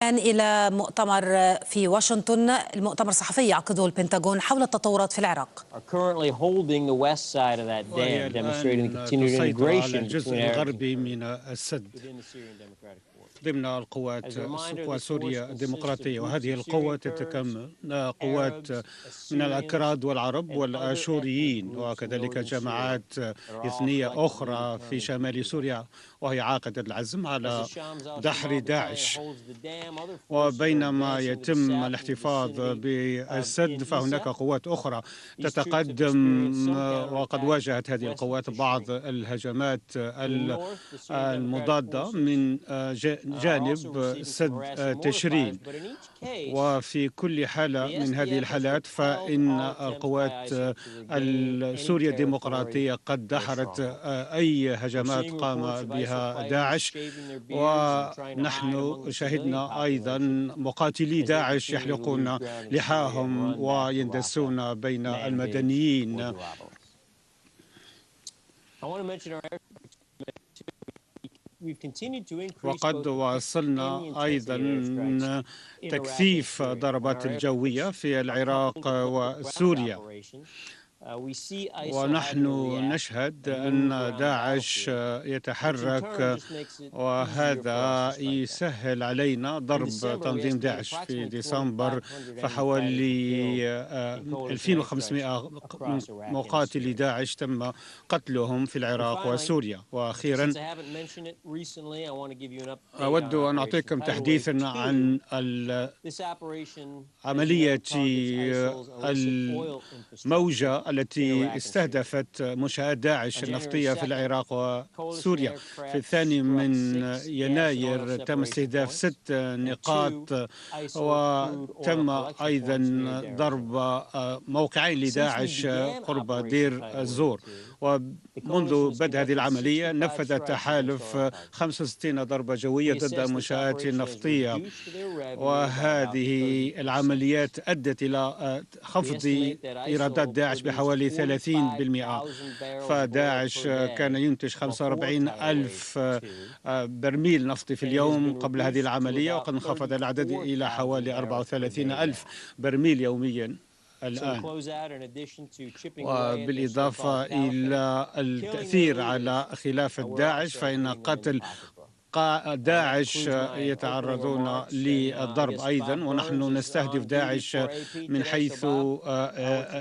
الآن إلى مؤتمر في واشنطن، المؤتمر الصحفي يعقده البنتاغون حول التطورات في العراق. وهي الآن تسيطر على الجزء الغربي من السد ضمن القوات سوريا الديمقراطية، وهذه القوة تتكون قوات من الأكراد والعرب والآشوريين، وكذلك جماعات إثنية أخرى في شمال سوريا، وهي عاقدة العزم على دحر داعش. وبينما يتم الاحتفاظ بالسد فهناك قوات أخرى تتقدم، وقد واجهت هذه القوات بعض الهجمات المضادة من جانب سد تشرين. وفي كل حالة من هذه الحالات فإن القوات السورية الديمقراطية قد دحرت أي هجمات قام بها داعش، ونحن شهدنا أيضا مقاتلي داعش يحلقون لحاهم ويندسون بين المدنيين. وقد واصلنا أيضا تكثيف ضربات الجوية في العراق وسوريا، ونحن نشهد أن داعش يتحرك، وهذا يسهل علينا ضرب تنظيم داعش. في ديسمبر فحوالي 2500 مقاتلي داعش تم قتلهم في العراق وسوريا. وأخيرا أود أن أعطيكم تحديثا عن عملية الموجة التي استهدفت منشآت داعش النفطية في العراق وسوريا. في 2 يناير تم استهداف 6 نقاط، وتم أيضا ضرب موقعين لداعش قرب دير الزور. ومنذ بدء هذه العملية نفذ التحالف 65 ضربة جوية ضد المنشآت النفطية، وهذه العمليات أدت إلى خفض إيرادات داعش بحوالي 30%. فداعش كان ينتج 45 ألف برميل نفط في اليوم قبل هذه العملية، وقد انخفض العدد إلى حوالي 34 ألف برميل يوميا الآن. وبالإضافة إلى التأثير على خلافة داعش، فإن قتل داعش يتعرضون للضرب أيضا، ونحن نستهدف داعش من حيث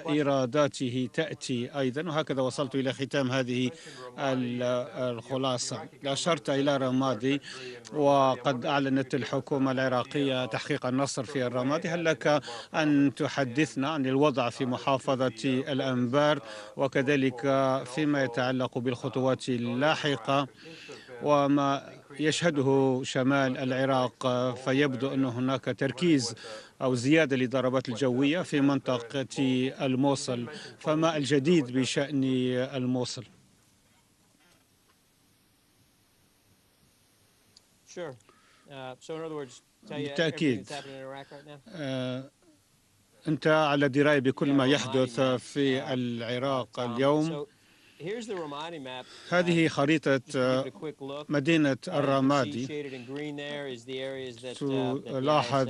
إيراداته تأتي أيضا. وهكذا وصلت إلى ختام هذه الخلاصة. أشرت إلى رمادي، وقد أعلنت الحكومة العراقية تحقيق النصر في الرمادي. هل لك أن تحدثنا عن الوضع في محافظة الأنبار، وكذلك فيما يتعلق بالخطوات اللاحقة وما يشهده شمال العراق؟ فيبدو أن هناك تركيز أو زيادة للضربات الجوية في منطقة الموصل، فما الجديد بشأن الموصل؟ بالتأكيد أنت على دراية بكل ما يحدث في العراق اليوم. هذه خريطة مدينة الرمادي. تلاحظ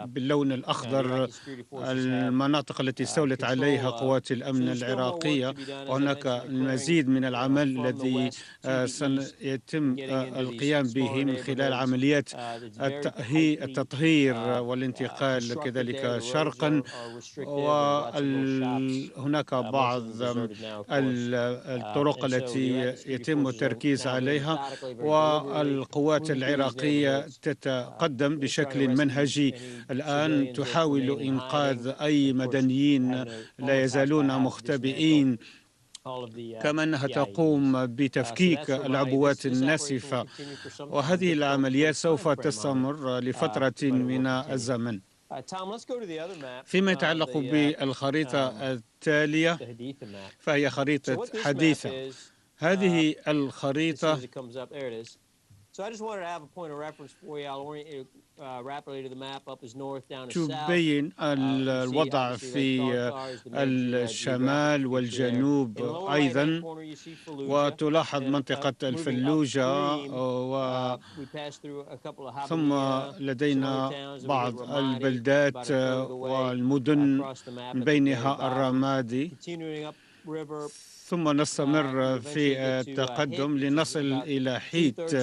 باللون الأخضر المناطق التي استولت عليها قوات الأمن العراقية، وهناك المزيد من العمل الذي سيتم القيام به من خلال عمليات التطهير والانتقال كذلك شرقا. وهناك بعض الطرق التي يتم التركيز عليها، والقوات العراقية تتقدم بشكل منهجي الآن، تحاول إنقاذ أي مدنيين لا يزالون مختبئين، كما أنها تقوم بتفكيك العبوات الناسفة. وهذه العمليات سوف تستمر لفترة من الزمن. فيما يتعلق بالخريطة التالية فهي خريطة حديثة. هذه الخريطة تبين الوضع في الشمال والجنوب أيضا، وتلاحظ منطقة الفلوجة ثم لدينا بعض البلدات والمدن من بينها الرمادي، ثم نستمر في التقدم لنصل إلى حيت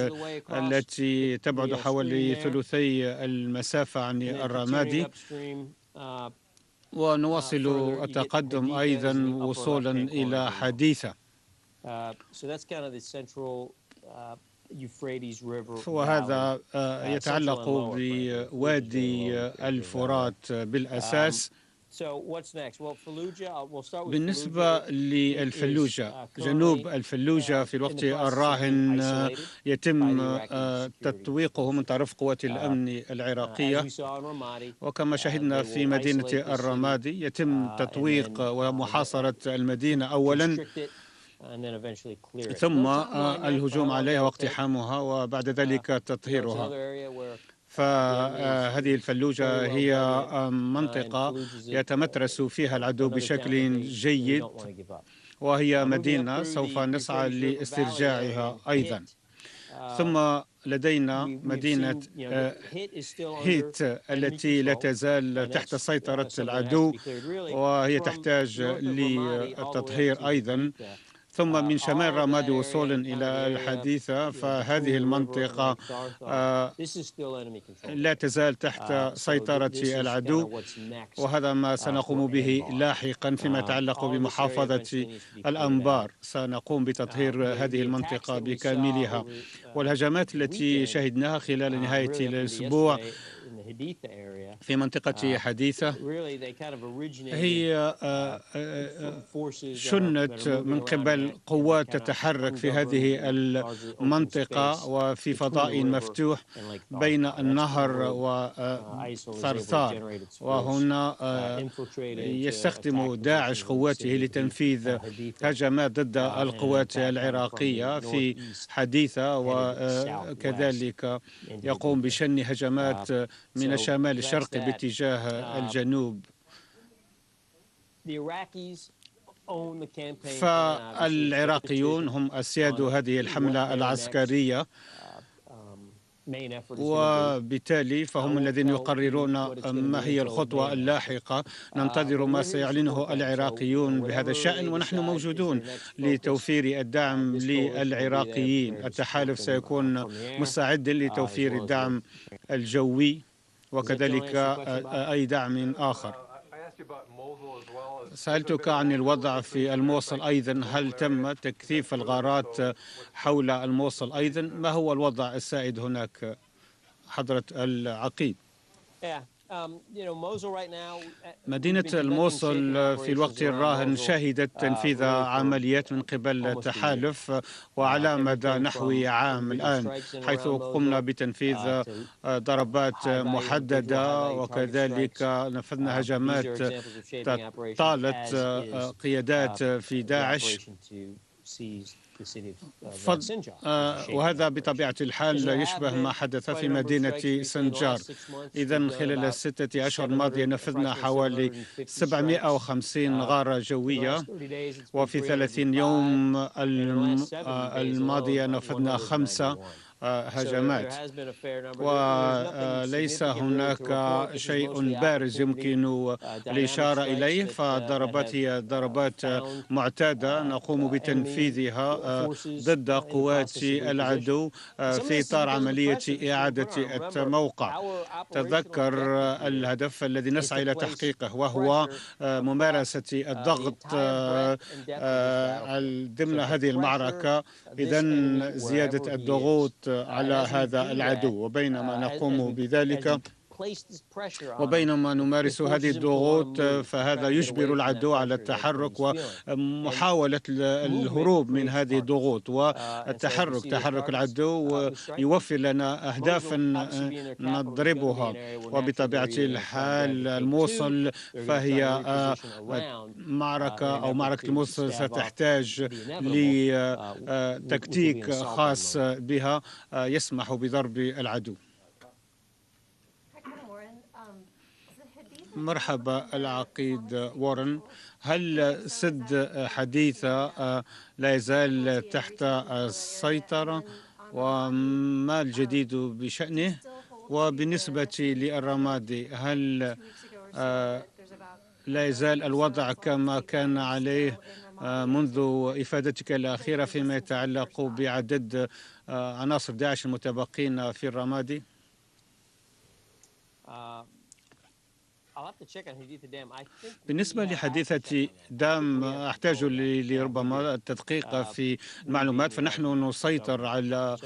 التي تبعد حوالي ثلثي المسافة عن الرمادي، ونواصل التقدم أيضا وصولا إلى حديثة. وهذا يتعلق بوادي الفرات بالأساس. بالنسبة للفلوجة، جنوب الفلوجة في الوقت الراهن يتم تطويقه من طرف قوات الأمن العراقية، وكما شهدنا في مدينة الرمادي يتم تطويق ومحاصرة المدينة أولا، ثم الهجوم عليها واقتحامها وبعد ذلك تطهيرها. فهذه الفلوجة هي منطقة يتمترس فيها العدو بشكل جيد، وهي مدينة سوف نسعى لاسترجاعها أيضا. ثم لدينا مدينة هيت التي لا تزال تحت سيطرة العدو، وهي تحتاج للتطهير أيضا. ثم من شمال رمادي وصولا إلى الحديثة، فهذه المنطقة لا تزال تحت سيطرة العدو، وهذا ما سنقوم به لاحقا فيما يتعلق بمحافظة الأنبار. سنقوم بتطهير هذه المنطقة بكاملها، والهجمات التي شهدناها خلال نهاية الأسبوع في منطقة حديثة هي شنت من قبل قوات تتحرك في هذه المنطقة وفي فضاء مفتوح بين النهر وثرثار، وهنا يستخدم داعش قواته لتنفيذ هجمات ضد القوات العراقية في حديثة، وكذلك يقوم بشن هجمات من الشمال الشرقي باتجاه الجنوب. فالعراقيون هم أسياد هذه الحملة العسكرية، وبالتالي فهم الذين يقررون ما هي الخطوة اللاحقة. ننتظر ما سيعلنه العراقيون بهذا الشأن، ونحن موجودون لتوفير الدعم للعراقيين. التحالف سيكون مستعد لتوفير الدعم الجوي وكذلك أي دعم آخر. سألتك عن الوضع في الموصل أيضا، هل تم تكثيف الغارات حول الموصل أيضا؟ ما هو الوضع السائد هناك حضرة العقيد؟ مدينة الموصل في الوقت الراهن شهدت تنفيذ عمليات من قبل التحالف، وعلى مدى نحو عام الآن، حيث قمنا بتنفيذ ضربات محددة، وكذلك نفذنا هجمات طالت قيادات في داعش. وهذا بطبيعة الحال يشبه ما حدث في مدينة سنجار. إذن خلال 6 أشهر الماضية نفذنا حوالي 750 غارة جوية، وفي 30 يوم الماضية نفذنا 5 هجمات، وليس هناك شيء بارز يمكن الإشارة إليه. فالضربات هي ضربات معتادة نقوم بتنفيذها ضد قوات العدو في إطار عملية إعادة التموقع. تذكر الهدف الذي نسعى إلى تحقيقه، وهو ممارسة الضغط ضمن هذه المعركة، إذن زيادة الضغوط على هذا العدو. وبينما نقوم بذلك وبينما نمارس هذه الضغوط فهذا يجبر العدو على التحرك ومحاولة الهروب من هذه الضغوط تحرك العدو يوفر لنا أهدافا نضربها. وبطبيعة الحال الموصل فهي معركة الموصل ستحتاج لتكتيك خاص بها يسمح بضرب العدو. مرحبا العقيد وارن، هل سد حديثة لا يزال تحت السيطرة وما الجديد بشأنه؟ وبالنسبة للرمادي هل لا يزال الوضع كما كان عليه منذ إفادتك الأخيرة فيما يتعلق بعدد عناصر داعش المتبقين في الرمادي؟ بالنسبة لحديثة دام أحتاج لربما التدقيق في المعلومات، فنحن نسيطر على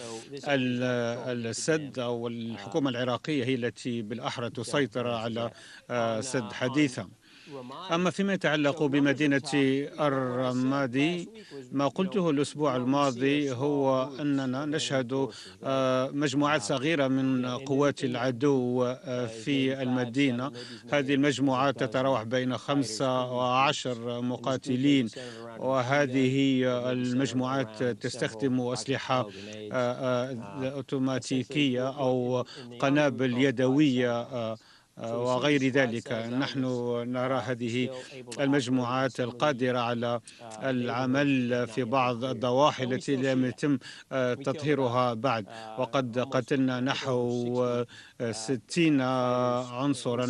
السد، أو الحكومة العراقية هي التي بالأحرى تسيطر على سد حديثة. أما فيما يتعلق بمدينة الرمادي، ما قلته الأسبوع الماضي هو أننا نشهد مجموعات صغيرة من قوات العدو في المدينة. هذه المجموعات تتراوح بين 5 و10 مقاتلين، وهذه المجموعات تستخدم أسلحة أوتوماتيكية أو قنابل يدوية وغير ذلك. نحن نرى هذه المجموعات القادرة على العمل في بعض الضواحي التي لم يتم تطهيرها بعد، وقد قتلنا نحو 60 عنصرا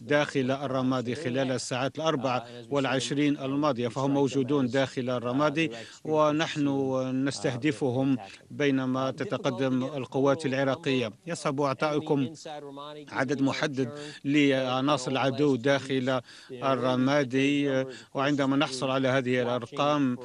داخل الرمادي خلال الساعات 24 الماضية، فهم موجودون داخل الرمادي ونحن نستهدفهم بينما تتقدم القوات العراقية. يصعب إعطائكم عدد محدد لعناصر العدو داخل الرمادي، وعندما نحصل على هذه الأرقام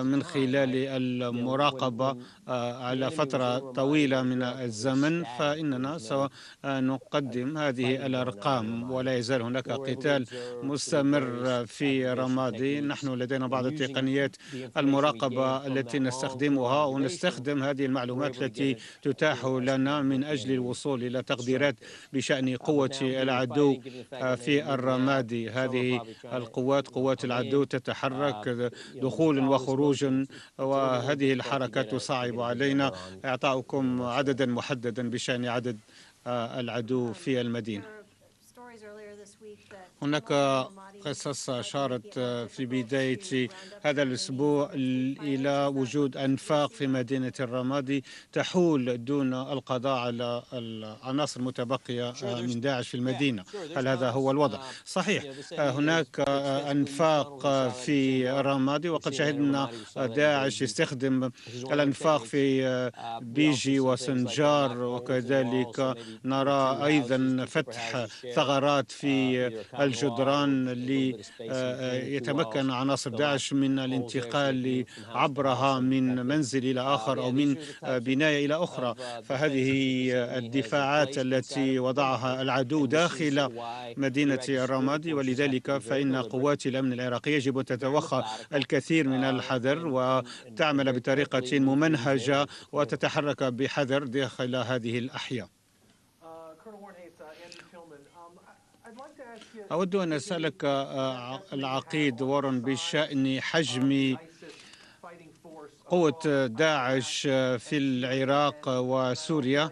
من خلال المراقبة على فترة طويلة من الزمن فإننا سنقدم هذه الأرقام. ولا يزال هناك قتال مستمر في رمادي. نحن لدينا بعض التقنيات المراقبة التي نستخدمها، ونستخدم هذه المعلومات التي تتاح لنا من أجل الوصول إلى تقديرات بشأن قوة العدو في الرمادي. هذه قوات العدو تتحرك دخولا وخروجا، وهذه الحركات تصعب علينا إعطاؤكم عددا محددا بشأن عدد العدو في المدينة. هناك قصص أشارت في بداية هذا الأسبوع إلى وجود أنفاق في مدينة الرمادي تحول دون القضاء على العناصر المتبقية من داعش في المدينة. هل هذا هو الوضع؟ صحيح، هناك أنفاق في الرمادي، وقد شهدنا داعش يستخدم الأنفاق في بيجي وسنجار، وكذلك نرى أيضا فتح ثغرات في الجدران ليتمكن عناصر داعش من الانتقال عبرها من منزل إلى آخر أو من بناية إلى أخرى. فهذه الدفاعات التي وضعها العدو داخل مدينة الرمادي، ولذلك فإن قوات الأمن العراقية يجب أن تتوخى الكثير من الحذر وتعمل بطريقة ممنهجة وتتحرك بحذر داخل هذه الأحياء. أود أن أسألك العقيد وارن بشأن حجم قوة داعش في العراق وسوريا،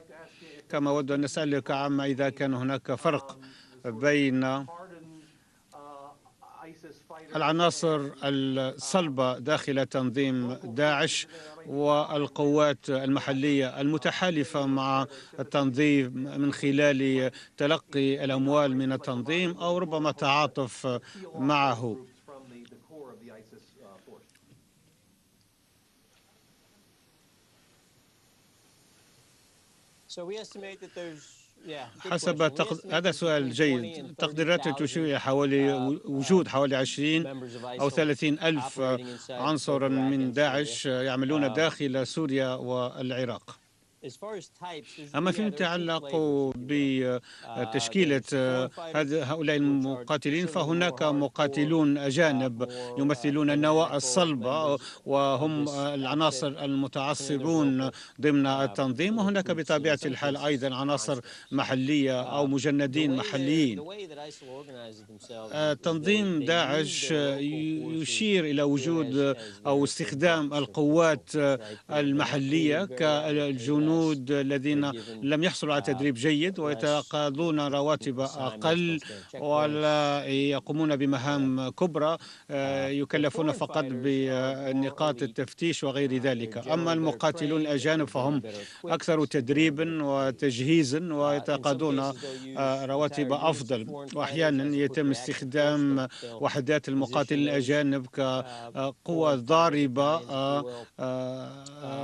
كما أود أن أسألك عما إذا كان هناك فرق بين العناصر الصلبة داخل تنظيم داعش والقوات المحلية المتحالفة مع التنظيم من خلال تلقي الأموال من التنظيم أو ربما تعاطف معه. هذا سؤال جيد. تقديرات تشير إلى وجود حوالي 20 أو 30 ألف عنصر من داعش يعملون داخل سوريا والعراق. أما فيما يتعلق بتشكيلة هؤلاء المقاتلين، فهناك مقاتلون أجانب يمثلون النواة الصلبة وهم العناصر المتعصبون ضمن التنظيم، وهناك بطبيعة الحال أيضا عناصر محلية أو مجندين محليين. تنظيم داعش يشير إلى وجود أو استخدام القوات المحلية كالجنود الذين لم يحصلوا على تدريب جيد ويتقاضون رواتب أقل ولا يقومون بمهام كبرى، يكلفون فقط بنقاط التفتيش وغير ذلك. أما المقاتلون الأجانب فهم أكثر تدريبا وتجهيزا ويتقاضون رواتب أفضل، وأحيانا يتم استخدام وحدات المقاتلين الأجانب كقوة ضاربة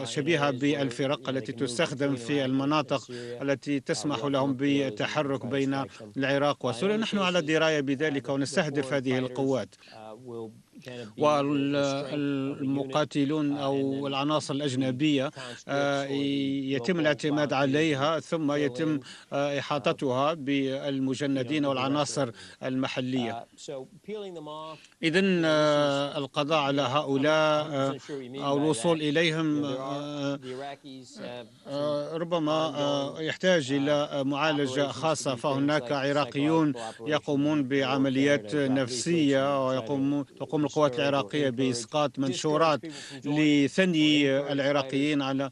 شبيهة بالفرق التي تستخدم في المناطق التي تسمح لهم بالتحرك بين العراق وسوريا. نحن على دراية بذلك ونستهدف هذه القوات، والمقاتلون أو العناصر الأجنبية يتم الاعتماد عليها ثم يتم إحاطتها بالمجندين والعناصر المحلية. إذن القضاء على هؤلاء أو الوصول إليهم ربما يحتاج إلى معالجة خاصة، فهناك عراقيون يقومون بعمليات نفسية وتقوم القوات العراقية بإسقاط منشورات لثني العراقيين على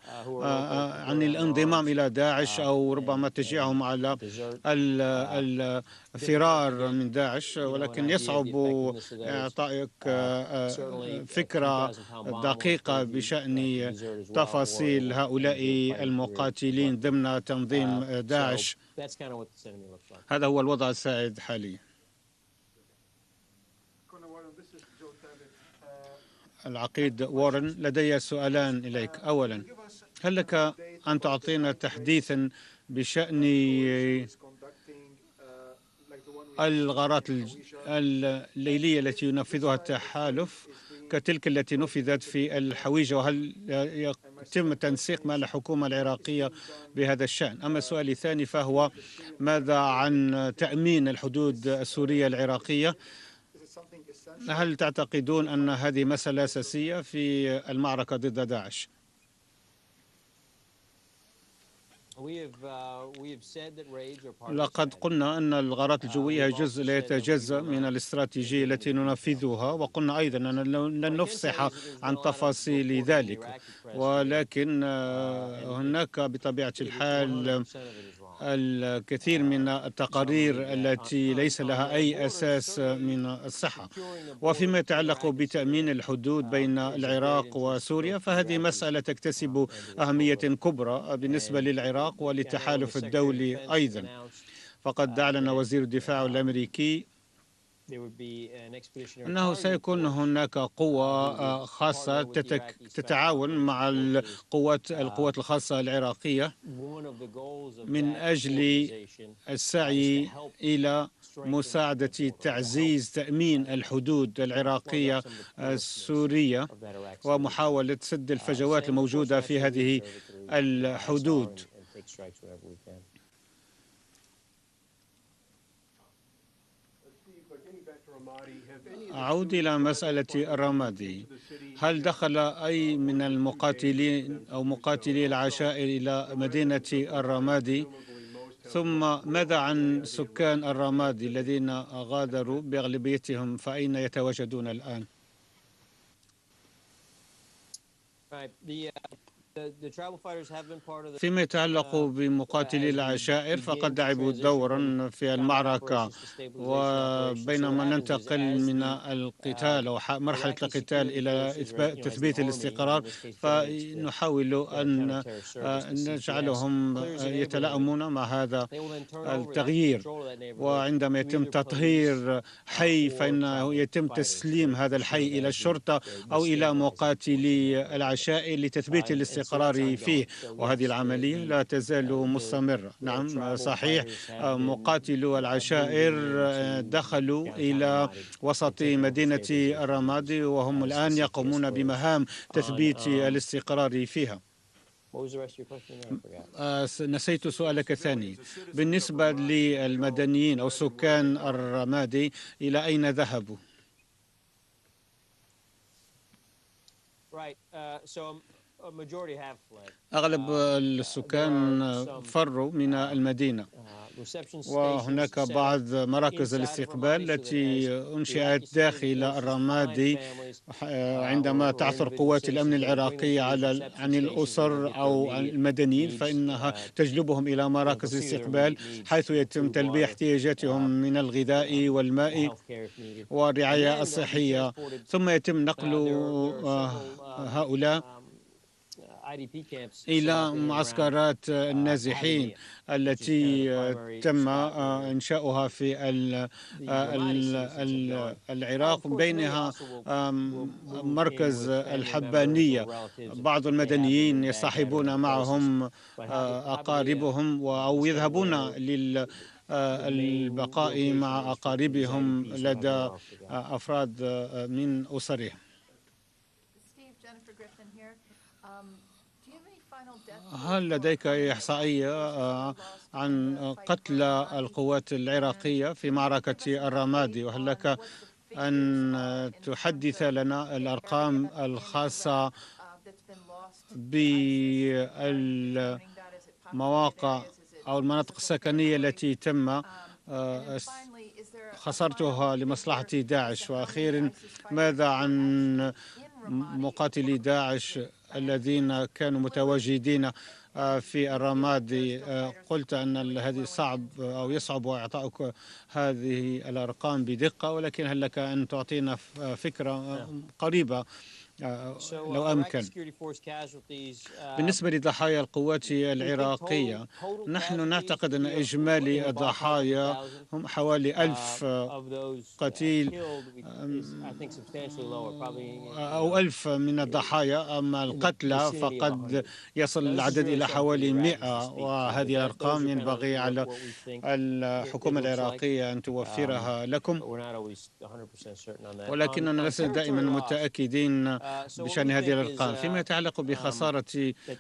عن الانضمام إلى داعش أو ربما تشجيعهم على الفرار من داعش، ولكن يصعب إعطائك فكرة دقيقة بشأن تفاصيل هؤلاء المقاتلين ضمن تنظيم داعش. هذا هو الوضع السائد حاليا. العقيد وارن، لدي سؤالان إليك. أولا، هل لك أن تعطينا تحديثا بشأن الغارات الليلية التي ينفذها التحالف كتلك التي نفذت في الحويجة، وهل يتم تنسيق مع الحكومة العراقية بهذا الشأن؟ أما السؤال الثاني فهو ماذا عن تأمين الحدود السورية العراقية؟ هل تعتقدون أن هذه مسألة أساسية في المعركة ضد داعش؟ لقد قلنا أن الغارات الجوية جزء لا يتجزأ من الاستراتيجية التي ننفذها، وقلنا أيضا أن لن نفصح عن تفاصيل ذلك، ولكن هناك بطبيعة الحال الكثير من التقارير التي ليس لها أي أساس من الصحة. وفيما يتعلق بتأمين الحدود بين العراق وسوريا، فهذه مسألة تكتسب أهمية كبرى بالنسبة للعراق وللتحالف الدولي أيضا. فقد أعلن وزير الدفاع الأمريكي أنه سيكون هناك قوة خاصة تتعاون مع القوات الخاصة العراقية من أجل السعي إلى مساعدة تعزيز تأمين الحدود العراقية السورية ومحاولة سد الفجوات الموجودة في هذه الحدود. أعود إلى مسألة الرمادي. هل دخل أي من المقاتلين أو مقاتلي العشائر إلى مدينة الرمادي؟ ثم ماذا عن سكان الرمادي الذين غادروا بأغلبيتهم، فأين يتواجدون الآن؟ فيما يتعلق بمقاتلي العشائر فقد لعبوا دورا في المعركة، وبينما ننتقل من القتال أو مرحلة القتال إلى تثبيت الاستقرار، فنحاول أن نجعلهم يتلائمون مع هذا التغيير. وعندما يتم تطهير حي فإنه يتم تسليم هذا الحي إلى الشرطة أو إلى مقاتلي العشائر لتثبيت الاستقرار فيه، وهذه العملية لا تزال مستمرة. نعم صحيح، مقاتلو العشائر دخلوا إلى وسط مدينة الرمادي وهم الآن يقومون بمهام تثبيت الاستقرار فيها. نسيت سؤالك الثاني. بالنسبة للمدنيين أو سكان الرمادي، إلى أين ذهبوا؟ أغلب السكان فروا من المدينة، وهناك بعض مراكز الاستقبال التي أنشئت داخل الرمادي عندما تعثر قوات الأمن العراقية عن الأسر أو عن المدنيين، فإنها تجلبهم إلى مراكز الاستقبال حيث يتم تلبية احتياجاتهم من الغذاء والماء والرعاية الصحية، ثم يتم نقل هؤلاء إلى معسكرات النازحين التي تم إنشاؤها في العراق، بينها مركز الحبانية. بعض المدنيين يصطحبون معهم أقاربهم أو يذهبون للبقاء مع أقاربهم لدى أفراد من أسرهم. هل لديك إحصائية عن قتلى القوات العراقية في معركة الرمادي؟ وهل لك أن تحدث لنا الأرقام الخاصة بالمواقع أو المناطق السكنية التي تم خسرتها لمصلحة داعش؟ وأخيرا، ماذا عن مقاتلي داعش الذين كانوا متواجدين في الرمادي؟ قلت أن هذه صعب أو يصعب إعطاؤك هذه الأرقام بدقة، ولكن هل لك أن تعطينا فكرة قريبة لو أمكن؟ بالنسبة لضحايا القوات العراقية، نحن نعتقد أن إجمالي الضحايا هم حوالي 1000 قتيل أو 1000 من الضحايا. أما القتلى فقد يصل العدد إلى حوالي 100، وهذه الأرقام ينبغي على الحكومة العراقية أن توفرها لكم، ولكننا لسنا دائما متأكدين بشأن هذه الأرقام. فيما يتعلق بخسارة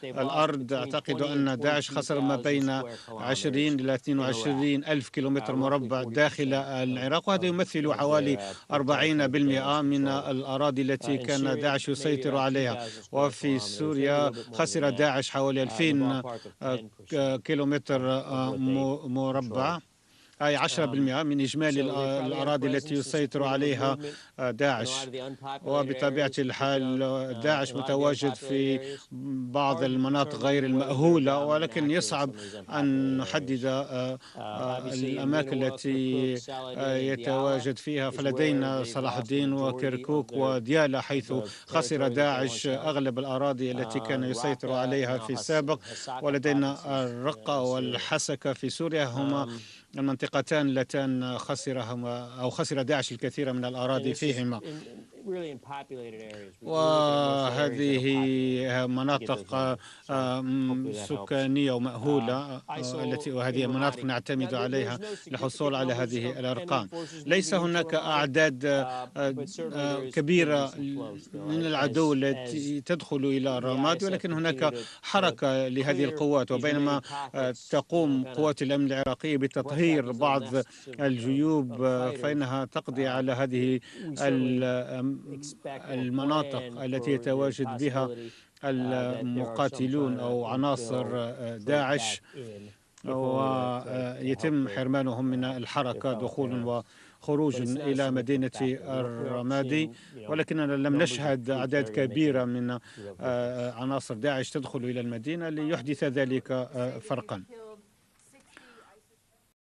الأرض، أعتقد أن داعش خسر ما بين 20 إلى 22 ألف كيلومتر مربع داخل العراق، وهذا يمثل حوالي 40% من الأراضي التي كان داعش يسيطر عليها. وفي سوريا خسر داعش حوالي 2000 كيلومتر مربع، أي 10% من إجمالي الأراضي التي يسيطر عليها داعش. وبطبيعة الحال داعش متواجد في بعض المناطق غير المأهولة، ولكن يصعب أن نحدد الأماكن التي يتواجد فيها. فلدينا صلاح الدين وكركوك وديالى حيث خسر داعش أغلب الأراضي التي كان يسيطر عليها في السابق، ولدينا الرقة والحسكة في سوريا، هما المنطقتان اللتان خسر داعش الكثير من الأراضي فيهما. وهذه مناطق سكانية ومأهولة وهذه مناطق نعتمد عليها للحصول على هذه الأرقام. ليس هناك أعداد كبيرة من العدو التي تدخل إلى الرمادي، ولكن هناك حركة لهذه القوات. وبينما تقوم قوات الأمن العراقية بتطهير بعض الجيوب، فإنها تقضي على هذه المناطق التي يتواجد بها المقاتلون أو عناصر داعش، ويتم حرمانهم من الحركة دخول وخروج إلى مدينة الرمادي. ولكننا لم نشهد أعداد كبيرة من عناصر داعش تدخل إلى المدينة ليحدث ذلك فرقا.